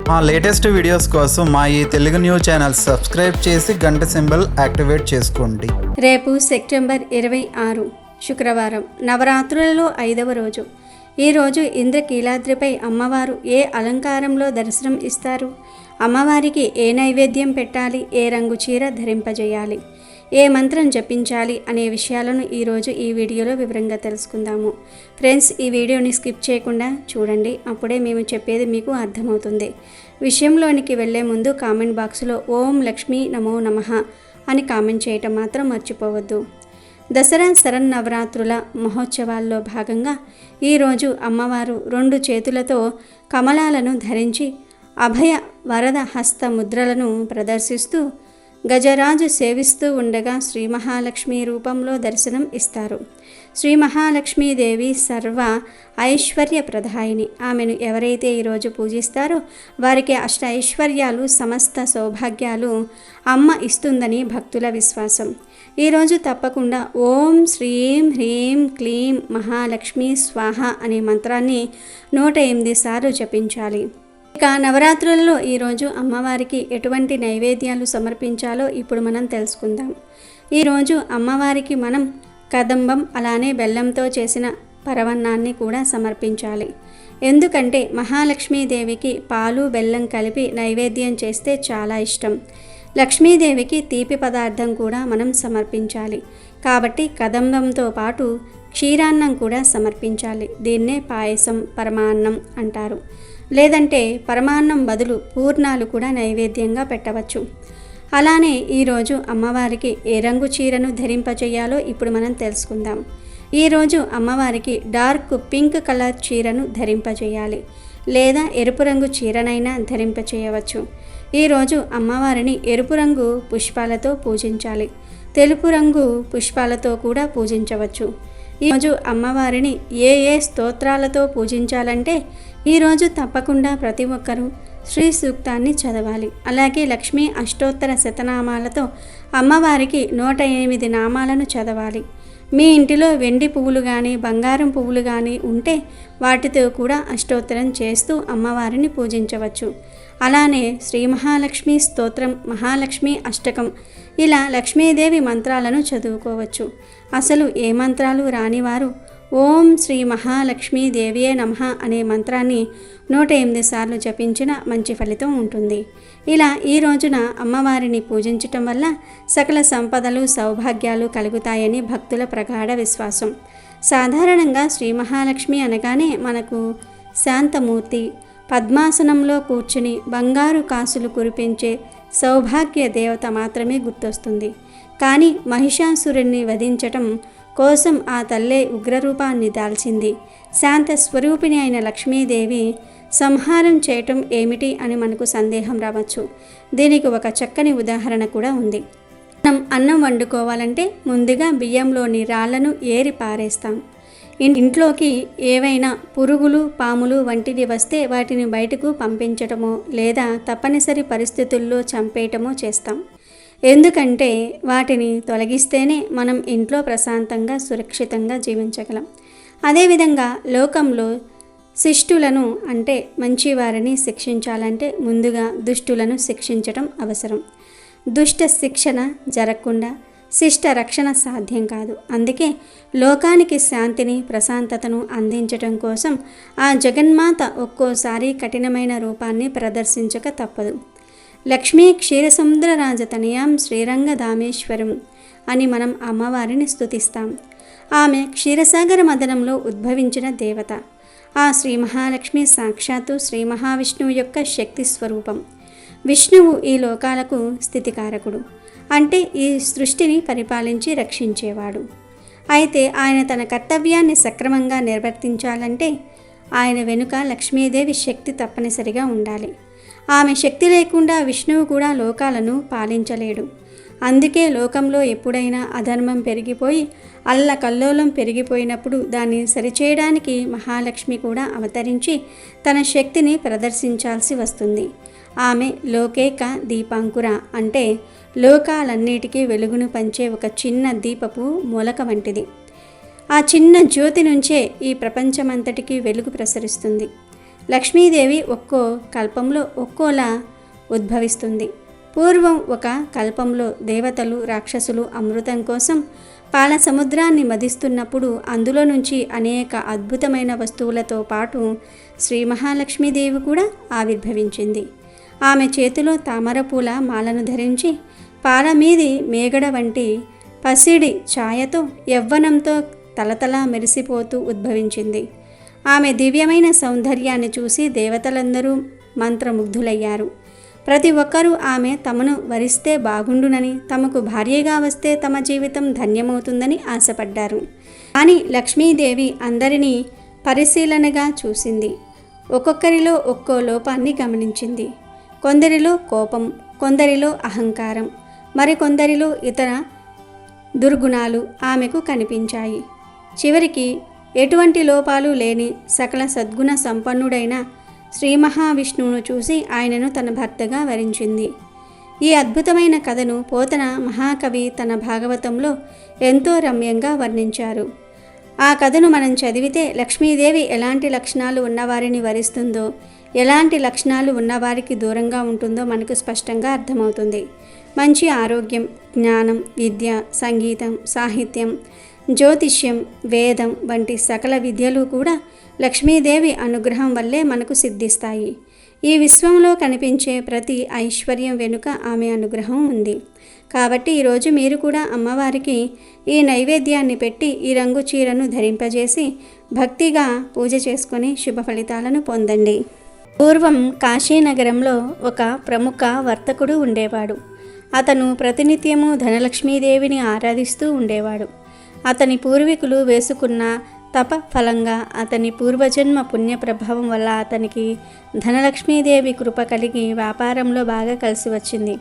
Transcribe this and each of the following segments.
మా latest videos కోసం మా ఈ తెలుగు న్యూస్ ఛానల్ సబ్స్క్రైబ్ చేసి గంట సింబల్ యాక్టివేట్ చేసుకోండి. రేపు సెప్టెంబర్ 26 శుక్రవారం, నవరాత్రులలో 5వ రోజు. ఈరోజు ఇంద్రకీలాద్రిపై అమ్మవారు ఏ అలంకారంలో దర్శనం ఇస్తారు, అమ్మవారికి ఏ నైవేద్యం పెట్టాలి, ఏ రంగు చీర ధరింపజేయాలి, ఏ మంత్రం జపించాలి అనే విషయాలను ఈరోజు ఈ వీడియోలో వివరంగా తెలుసుకుందాము. ఫ్రెండ్స్, ఈ వీడియోని స్కిప్ చేయకుండా చూడండి, అప్పుడే మేము చెప్పేది మీకు అర్థమవుతుంది. విషయంలోనికి వెళ్లే ముందు కామెంట్ బాక్స్లో ఓం లక్ష్మీ నమో నమః అని కామెంట్ చేయటం మాత్రం మర్చిపోవద్దు. దసరా శరన్నవరాత్రుల మహోత్సవాల్లో భాగంగా ఈరోజు అమ్మవారు 2 చేతులతో కమలాలను ధరించి అభయ వరద హస్త ముద్రలను ప్రదర్శిస్తూ గజరాజు సేవిస్తూ ఉండగా శ్రీ మహాలక్ష్మి రూపంలో దర్శనం ఇస్తారు. శ్రీ మహాలక్ష్మీదేవి సర్వ ఐశ్వర్య ప్రదాయిని. ఆమెను ఎవరైతే ఈరోజు పూజిస్తారో వారికి అష్ట ఐశ్వర్యాలు, సమస్త సౌభాగ్యాలు అమ్మ ఇస్తుందని భక్తుల విశ్వాసం. ఈరోజు తప్పకుండా ఓం శ్రీం హ్రీం క్లీం మహాలక్ష్మి స్వాహ అనే మంత్రాన్ని 108 సార్లు జపించాలి. ఇక నవరాత్రులలో ఈరోజు అమ్మవారికి ఎటువంటి నైవేద్యాలు సమర్పించాలో ఇప్పుడు మనం తెలుసుకుందాం. ఈరోజు అమ్మవారికి మనం కదంబం, అలానే బెల్లంతో చేసిన పరవన్నాన్ని కూడా సమర్పించాలి. ఎందుకంటే మహాలక్ష్మీదేవికి పాలు బెల్లం కలిపి నైవేద్యం చేస్తే చాలా ఇష్టం. లక్ష్మీదేవికి తీపి పదార్థం కూడా మనం సమర్పించాలి. కాబట్టి కదంబంతో పాటు క్షీరాన్నం కూడా సమర్పించాలి. దీన్నే పాయసం, పరమాన్నం అంటారు. లేదంటే పరమాన్నం బదులు పూర్ణాలు కూడా నైవేద్యంగా పెట్టవచ్చు. అలానే ఈరోజు అమ్మవారికి ఏ రంగు చీరను ధరింపచేయాలో ఇప్పుడు మనం తెలుసుకుందాం. ఈరోజు అమ్మవారికి డార్క్ పింక్ కలర్ చీరను ధరింపచేయాలి, లేదా ఎరుపు రంగు చీరనైనా ధరింపచేయవచ్చు. ఈరోజు అమ్మవారిని ఎరుపు రంగు పుష్పాలతో పూజించాలి, తెలుపు రంగు పుష్పాలతో కూడా పూజించవచ్చు. ఈరోజు అమ్మవారిని ఏ స్తోత్రాలతో పూజించాలంటే ఈరోజు తప్పకుండా ప్రతి ఒక్కరూ శ్రీ సూక్తాన్ని చదవాలి. అలాగే లక్ష్మీ అష్టోత్తర శతనామాలతో అమ్మవారికి 108 నామాలను చదవాలి. మీ ఇంటిలో వెండి పువ్వులు కానీ బంగారం పువ్వులు కానీ ఉంటే వాటితో కూడా అష్టోత్తరం చేస్తూ అమ్మవారిని పూజించవచ్చు. అలానే శ్రీ మహాలక్ష్మి స్తోత్రం, మహాలక్ష్మి అష్టకం, ఇలా లక్ష్మీదేవి మంత్రాలను చదువుకోవచ్చు. అసలు ఏ మంత్రాలు రానివారు ఓం శ్రీ మహాలక్ష్మీదేవియే నమః అనే మంత్రాన్ని 108 సార్లు జపించిన మంచి ఫలితం ఉంటుంది. ఇలా ఈ రోజున అమ్మవారిని పూజించటం వల్ల సకల సంపదలు, సౌభాగ్యాలు కలుగుతాయని భక్తుల ప్రగాఢ విశ్వాసం. సాధారణంగా శ్రీ మహాలక్ష్మి అనగానే మనకు శాంతమూర్తి, పద్మాసనంలో కూర్చుని బంగారు కాసులు కురిపించే సౌభాగ్య దేవత మాత్రమే గుర్తొస్తుంది. కానీ మహిషాసురుణ్ణి వధించటం కోసం ఆ తల్లే ఉగ్రరూపాన్ని దాల్చింది. శాంత స్వరూపిణి అయిన లక్ష్మీదేవి సంహారం చేయటం ఏమిటి అని మనకు సందేహం రావచ్చు. దీనికి ఒక చక్కని ఉదాహరణ కూడా ఉంది. మనం అన్నం వండుకోవాలంటే ముందుగా బియ్యంలోని రాళ్లను ఏరి పారేస్తాం. ఇంట్లోకి ఏవైనా పురుగులు, పాములు వంటివి వస్తే వాటిని బయటకు పంపించటమో లేదా తప్పనిసరి పరిస్థితుల్లో చంపేయటమో చేస్తాం. ఎందుకంటే వాటిని తొలగిస్తేనే మనం ఇంట్లో ప్రశాంతంగా, సురక్షితంగా జీవించగలం. అదేవిధంగా లోకంలో శిష్టులను అంటే మంచివారిని శిక్షించాలంటే ముందుగా దుష్టులను శిక్షించటం అవసరం. దుష్ట శిక్షణ జరగకుండా శిష్ట రక్షణ సాధ్యం కాదు. అందుకే లోకానికి శాంతిని, ప్రశాంతతను అందించటం కోసం ఆ జగన్మాత ఒక్కోసారి కఠినమైన రూపాన్ని ప్రదర్శించక తప్పదు. లక్ష్మీ క్షీరసముద్ర రాజతనయాం శ్రీరంగధామేశ్వరం అని మనం అమ్మవారిని స్తుతిస్తాం. ఆమె క్షీరసాగర మదనంలో ఉద్భవించిన దేవత. ఆ శ్రీ మహాలక్ష్మి సాక్షాత్తు శ్రీ మహావిష్ణువు యొక్క శక్తి స్వరూపం. విష్ణువు ఈ లోకాలకు స్థితికారకుడు, అంటే ఈ సృష్టిని పరిపాలించి రక్షించేవాడు. అయితే ఆయన తన కర్తవ్యాన్ని సక్రమంగా నిర్వర్తించాలంటే ఆయన వెనుక లక్ష్మీదేవి శక్తి తప్పనిసరిగా ఉండాలి. ఆమె శక్తి లేకుండా విష్ణువు కూడా లోకాలను పాలించలేడు. అందుకే లోకంలో ఎప్పుడైనా అధర్మం పెరిగిపోయి అల్లకల్లోలం పెరిగిపోయినప్పుడు దాన్ని సరిచేయడానికి మహాలక్ష్మి కూడా అవతరించి తన శక్తిని ప్రదర్శించాల్సి వస్తుంది. ఆమె లోకేక దీపాంకుర, అంటే లోకాలన్నిటికీ వెలుగును పంచే ఒక చిన్న దీపపు మూలక వంటిది. ఆ చిన్న జ్యోతి నుంచే ఈ ప్రపంచమంతటికీ వెలుగు ప్రసరిస్తుంది. లక్ష్మీదేవి ఒక్కో కల్పంలో ఒక్కోలా ఉద్భవిస్తుంది. పూర్వం ఒక కల్పంలో దేవతలు, రాక్షసులు అమృతం కోసం పాల సముద్రాన్ని మదిస్తున్నప్పుడు అందులో నుంచి అనేక అద్భుతమైన వస్తువులతో పాటు శ్రీ మహాలక్ష్మీదేవి కూడా ఆవిర్భవించింది. ఆమె చేతిలో తామరపూల మాలను ధరించి పాల మీది మేగడ వంటి పసిడి ఛాయతో యవ్వనంతో తలతలా మెరిసిపోతూ ఉద్భవించింది. ఆమె దివ్యమైన సౌందర్యాన్ని చూసి దేవతలందరూ మంత్రముగ్ధులయ్యారు. ప్రతి ఒక్కరూ ఆమె తమను వరిస్తే బాగుండునని, తమకు భార్యగా వస్తే తమ జీవితం ధన్యమవుతుందని ఆశపడ్డారు. కానీ లక్ష్మీదేవి అందరినీ పరిశీలనగా చూసింది. ఒక్కొక్కరిలో ఒక్కో లోపాన్ని గమనించింది. కొందరిలో కోపం, కొందరిలో అహంకారం, మరికొందరిలో ఇతర దుర్గుణాలు ఆమెకు కనిపించాయి. చివరికి ఎటువంటి లోపాలు లేని సకల సద్గుణ సంపన్నుడైన శ్రీ మహావిష్ణువును చూసి ఆయనను తన భర్తగా వరించింది. ఈ అద్భుతమైన కథను పోతన మహాకవి తన భాగవతంలో ఎంతో రమ్యంగా వర్ణించారు. ఆ కథను మనం చదివితే లక్ష్మీదేవి ఎలాంటి లక్షణాలు ఉన్నవారిని వరిస్తుందో, ఎలాంటి లక్షణాలు ఉన్నవారికి దూరంగా ఉంటుందో మనకు స్పష్టంగా అర్థమవుతుంది. మంచి ఆరోగ్యం, జ్ఞానం, విద్య, సంగీతం, సాహిత్యం, జ్యోతిష్యం, వేదం వంటి సకల విద్యలు కూడా లక్ష్మీదేవి అనుగ్రహం వల్లే మనకు సిద్ధిస్తాయి. ఈ విశ్వంలో కనిపించే ప్రతి ఐశ్వర్యం వెనుక ఆమె అనుగ్రహం ఉంది. కాబట్టి ఈరోజు మీరు కూడా అమ్మవారికి ఈ నైవేద్యాన్ని పెట్టి ఈ రంగు చీరను ధరింపజేసి భక్తిగా పూజ చేసుకొని శుభ ఫలితాలను పొందండి. పూర్వం కాశీనగరంలో ఒక ప్రముఖ వర్తకుడు ఉండేవాడు. అతను ప్రతినిత్యము ధనలక్ష్మీదేవిని ఆరాధిస్తూ ఉండేవాడు. అతని పూర్వీకులు వేసుకున్న తప ఫలంగా, అతని పూర్వజన్మ పుణ్య ప్రభావం వల్ల అతనికి ధనలక్ష్మీదేవి కృప కలిగి వ్యాపారంలో బాగా కలిసి వచ్చింది.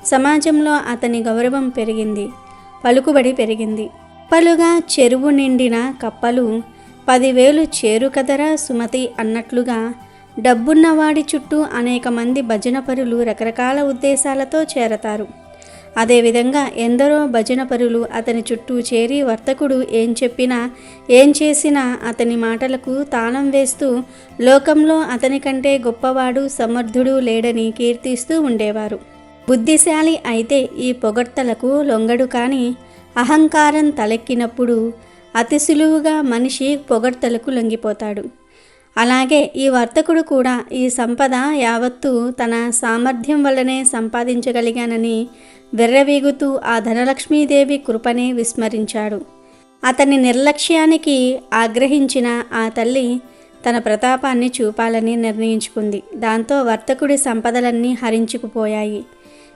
సమాజంలో అతని గౌరవం పెరిగింది, పలుకుబడి పెరిగింది. కప్పలుగా చెరువు నిండిన కప్పలు 10,000 చేరు కదరా సుమతి అన్నట్లుగా డబ్బున్నవాడి చుట్టూ అనేక మంది భజనపరులు రకరకాల ఉద్దేశాలతో చేరతారు. అదేవిధంగా ఎందరో భజనపరులు అతని చుట్టూ చేరి వర్తకుడు ఏం చెప్పినా, ఏం చేసినా అతని మాటలకు తాళం వేస్తూ లోకంలో అతని కంటే గొప్పవాడు, సమర్థుడు లేడని కీర్తిస్తూ ఉండేవారు. బుద్ధిశాలి అయితే ఈ పొగడ్తలకు లొంగడు. కానీ అహంకారం తలెక్కినప్పుడు అతి సులువుగా మనిషి పొగడ్తలకు లొంగిపోతాడు. అలాగే ఈ వర్తకుడు కూడా ఈ సంపద యావత్తు తన సామర్థ్యం వల్లనే సంపాదించగలిగానని వెర్రవీగుతూ ఆ ధనలక్ష్మీదేవి కృపనే విస్మరించాడు. అతని నిర్లక్ష్యానికి ఆగ్రహించిన ఆ తల్లి తన ప్రతాపాన్ని చూపాలని నిర్ణయించుకుంది. దాంతో వర్తకుడి సంపదలన్నీ హరించుకుపోయాయి.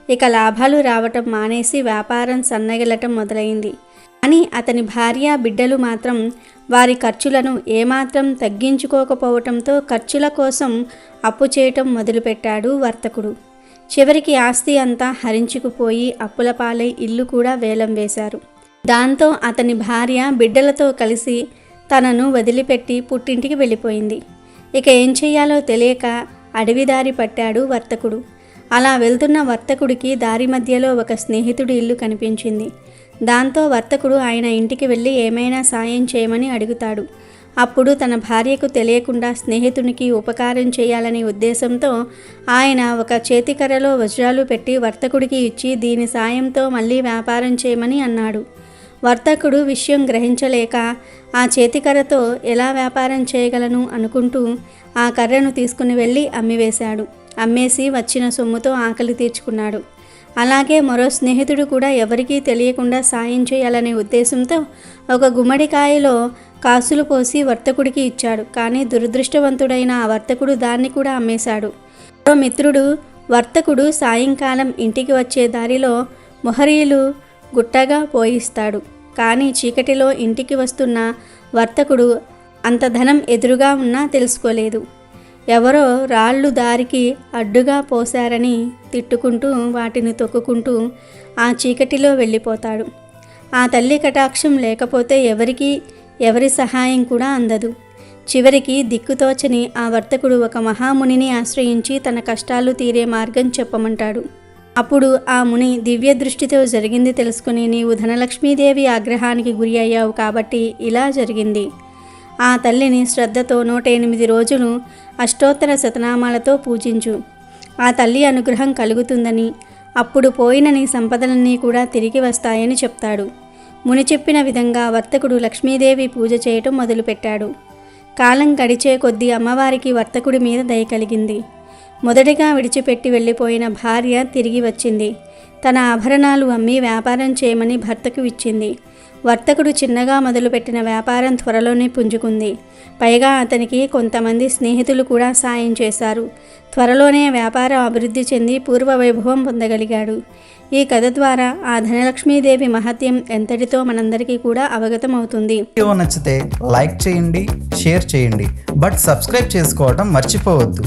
ఇక లాభాలు రావటం మానేసి వ్యాపారం సన్నగిల్లటం మొదలైంది. కానీ అతని భార్య, బిడ్డలు మాత్రం వారి ఖర్చులను ఏమాత్రం తగ్గించుకోకపోవటంతో ఖర్చుల కోసం అప్పు చేయటం మొదలుపెట్టాడు వర్తకుడు. చివరికి ఆస్తి అంతా హరించుకుపోయి అప్పుల పాలై ఇల్లు కూడా వేలం వేశారు. దాంతో అతని భార్య బిడ్డలతో కలిసి తనను వదిలిపెట్టి పుట్టింటికి వెళ్ళిపోయింది. ఇక ఏం చేయాలో తెలియక అడవిదారి పట్టాడు వర్తకుడు. అలా వెళ్తున్న వర్తకుడికి దారి మధ్యలో ఒక స్నేహితుడి ఇల్లు కనిపించింది. దాంతో వర్తకుడు ఆయన ఇంటికి వెళ్ళి ఏమైనా సాయం చేయమని అడుగుతాడు. అప్పుడు తన భార్యకు తెలియకుండా స్నేహితునికి ఉపకారం చేయాలనే ఉద్దేశంతో ఆయన ఒక చేతికర్రలో వజ్రాలు పెట్టి వర్తకుడికి ఇచ్చి దీని సాయంతో మళ్ళీ వ్యాపారం చేయమని అన్నాడు. వర్తకుడు విషయం గ్రహించలేక ఆ చేతికర్రతో ఎలా వ్యాపారం చేయగలను అనుకుంటూ ఆ కర్రను తీసుకుని వెళ్ళి అమ్మివేశాడు. అమ్మేసి వచ్చిన సొమ్ముతో ఆకలి తీర్చుకున్నాడు. అలాగే మరో స్నేహితుడు కూడా ఎవరికీ తెలియకుండా సాయం చేయాలనే ఉద్దేశంతో ఒక గుమ్మడికాయలో కాసులు పోసి వర్తకుడికి ఇచ్చాడు. కానీ దురదృష్టవంతుడైన ఆ వర్తకుడు దాన్ని కూడా అమ్మేశాడు. మరో మిత్రుడు వర్తకుడు సాయంకాలం ఇంటికి వచ్చే దారిలో మొహరీలు గుట్టగా పోయిస్తాడు. కానీ చీకటిలో ఇంటికి వస్తున్న వర్తకుడు అంత ధనం ఎదురుగా ఉన్నా తెలుసుకోలేదు. ఎవరో రాళ్ళు దారికి అడ్డుగా పోశారని తిట్టుకుంటూ వాటిని తొక్కుకుంటూ ఆ చీకటిలో వెళ్ళిపోతాడు. ఆ తల్లి కటాక్షం లేకపోతే ఎవరి సహాయం కూడా అందదు. చివరికి దిక్కుతోచని ఆ వర్తకుడు ఒక మహామునిని ఆశ్రయించి తన కష్టాలు తీరే మార్గం చెప్పమంటాడు. అప్పుడు ఆ ముని దివ్య దృష్టితో జరిగింది తెలుసుకుని, నీవు ధనలక్ష్మీదేవి ఆగ్రహానికి గురి అయ్యావు కాబట్టి ఇలా జరిగింది. ఆ తల్లిని శ్రద్ధతో 108 రోజులు అష్టోత్తర శతనామాలతో పూజించు. ఆ తల్లి అనుగ్రహం కలుగుతుందని, అప్పుడు పోయిన నీ సంపదలన్నీ కూడా తిరిగి వస్తాయని చెప్తాడు. ముని చెప్పిన విధంగా వర్తకుడు లక్ష్మీదేవి పూజ చేయటం మొదలుపెట్టాడు. కాలం గడిచే కొద్దీ అమ్మవారికి వర్తకుడి మీద దయ కలిగింది. మొదటిగా విడిచిపెట్టి వెళ్ళిపోయిన భార్య తిరిగి వచ్చింది. తన ఆభరణాలు అమ్మి వ్యాపారం చేయమని భర్తకు ఇచ్చింది. వర్తకుడు చిన్నగా మొదలుపెట్టిన వ్యాపారం త్వరలోనే పుంజుకుంది. పైగా అతనికి కొంతమంది స్నేహితులు కూడా సాయం చేశారు. త్వరలోనే వ్యాపారం అభివృద్ధి చెంది పూర్వ వైభవం పొందగలిగాడు. ఈ కథ ద్వారా ఆ ధనలక్ష్మీదేవి మహత్యం ఎంతటితో మనందరికీ కూడా అవగతం అవుతుంది. వీడియో నచ్చితే లైక్ చేయండి, షేర్ చేయండి, బట్ సబ్స్క్రైబ్ చేసుకోవడం మర్చిపోవద్దు.